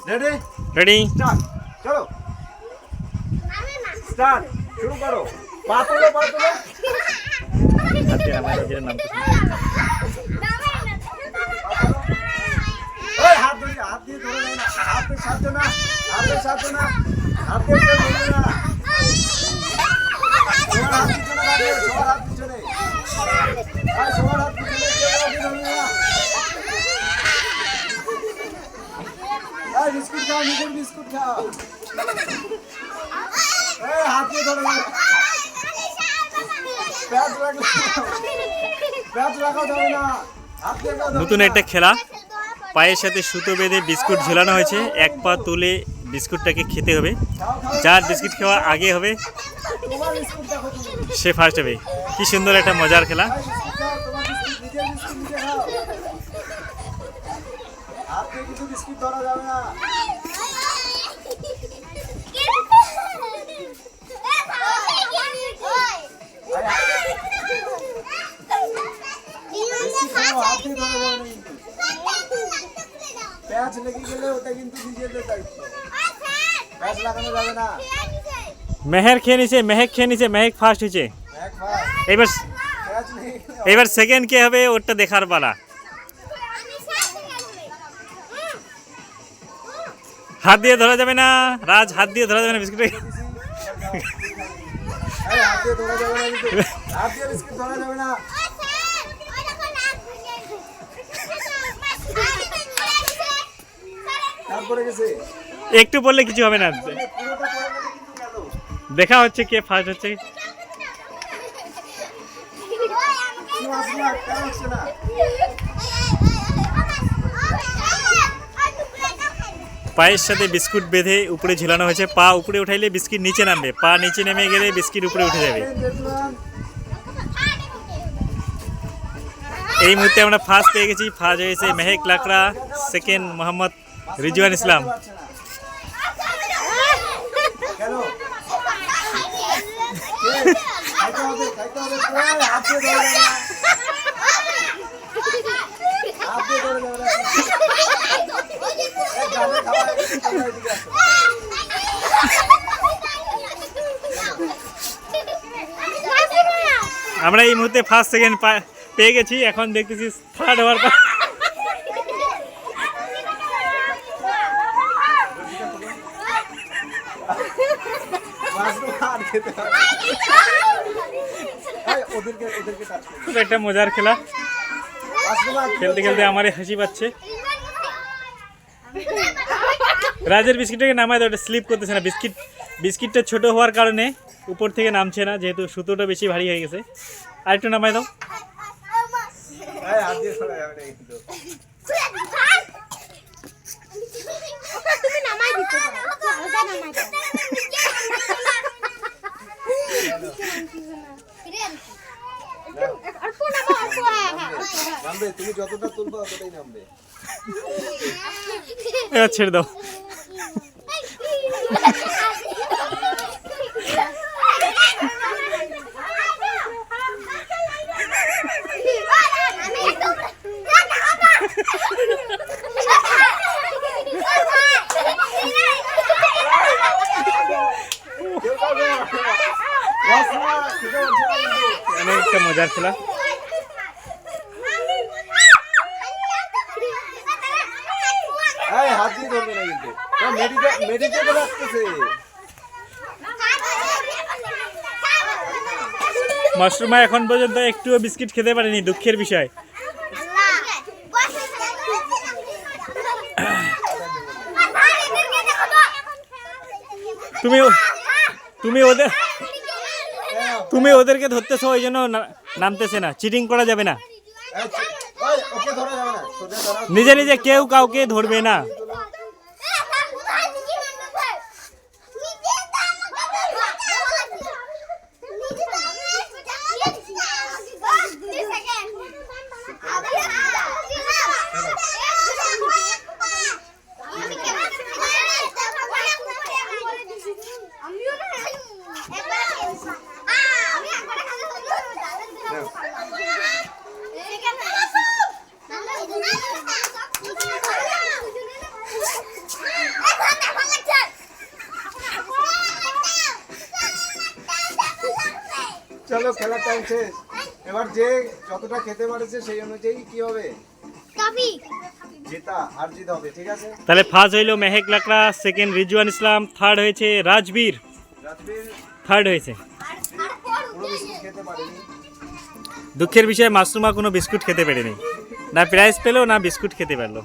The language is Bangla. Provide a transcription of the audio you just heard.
रेडी रेडी स्टार्ट चलो स्टार्ट शुरू करो बात लो नाम ओए हाथ दिए धरो ना हाथ पे साथ दो ना हाथ पे साथ दो ना हाथ पे धरो ना सवार हाथ पीछे सवार हाथ पीछे बिस्कुट खाओ निकुल बिस्कुट खाओ हाथ দিয়ে ধরো প্যাচ লাগাও যাবে না হাত দিয়ে লাগাও নতুন একটা খেলা পায়ের সাথে সুতো বেঁধে বিস্কুট ঝোলানো হয়েছে এক পা তুলে বিস্কুটটাকে খেতে হবে যার বিস্কুট খাওয়া আগে হবে তোমার বিস্কুট দেখো তুমি সে ফার্স্ট হবে কি সুন্দর একটা মজার খেলা তোমার বিস্কুট নিজের বিস্কুট নিজে খাও হাত দিয়ে কিছু বিস্কুট ধরা যাবে না প্যাচ লেগে গেলে ওটা কিন্তু নিজেদের দায়িত্ব প্যাচ লাগানো যাবে না মেহেক খেয়ে নিছে মেহেক ফার্স্ট হয়েছে এক ফাস এবার প্যাচ লেগে গেলে এবার সেকেন্ড কে হবে ওটা দেখার পালা হাত দিয়ে ধরা যাবে না রাজ হাত দিয়ে ধরা যাবে না বিস্কুট হাত দিয়ে ধরা যাবে না কিন্তু হাত দিয়ে বিস্কুট ধরা যাবে না তারপরে গেছে একটু বললে কিছু হবে না পুরোটা পড়ে গেলে কিন্তু গেল দেখা হচ্ছে কে ফার্স্ট হচ্ছে কেউ আসবে না কেউ আসছে না পায়ের সাথে বিস্কুট বেঁধে উপরে ঝুলানো হয়েছে পা উপরে উঠাইলে বিস্কিট নিচে নামবে পা নিচে নেমে গেলে বিস্কিট উপরে উঠে যাবে দেখলাম এই মুহূর্তে আমরা ফার্স্ট পেয়ে গেছি ফার্স্ট হয়েছে মেহেক লাকড়া সেকেন্ড মোহাম্মদ রিজওয়ান ইসলাম কেন খাইতে হবে হাত দিয়ে ধরে যাবে না হাত দিয়ে ধরে যাবে না গালে খাওয়া এদিকে আসো আমরা এই মুহূর্তে ফার্স্ট সেকেন্ড পেয়ে গেছি এখন দেখতেছি থার্ড হওয়ার পর খুব একটা মজার খেলা খেলতে খেলতে আমারই হাসি পাচ্ছে রাজের বিস্কিটটাকে নামায় দাও ওটা স্লিপ করতেছে না বিস্কিটটা ছোট হওয়ার কারণে উপর থেকে নামছে না যেহেতু সুতোটা বেশি ভারী হয়ে গেছে আর একটু নামায় দাও তুমি যতটা তুলবা ততটাই নামবে এবার ছেড়ে দাও অনেকটা মজার খেলা হাত দিয়ে ধরবে না কিন্তু মেডিকেল আসতেছে মাশরুমা এখন পর্যন্ত একটুও বিস্কিট খেতে পারেনি দুঃখের বিষয় তুমি ওদেরকে ধরতেছো ওই জন্য নামতেছে না চিটিং করা যাবে না নিজে নিজে কেউ কাউকে ধরবে না চলো খেলার টাইম শেষ। এবার যে যতটা খেতে পারেছে সেই অনুযায়ী কি হবে, টপি জেতা আর জিত হবে, ঠিক আছে? তাহলে ফার্স্ট হইলো মেহেক লাকড়া, সেকেন্ড রিজওয়ান ইসলাম, থার্ড হয়েছে রাজবীর, রাজবীর থার্ড হয়েছে। পুরো বিস্কুট খেতে পারেনি। দুঃখের বিষয়ে মাসরুমা কোনো বিস্কুট খেতে পারেনি, না প্রাইজ পেলো না বিস্কুট খেতে পারলো।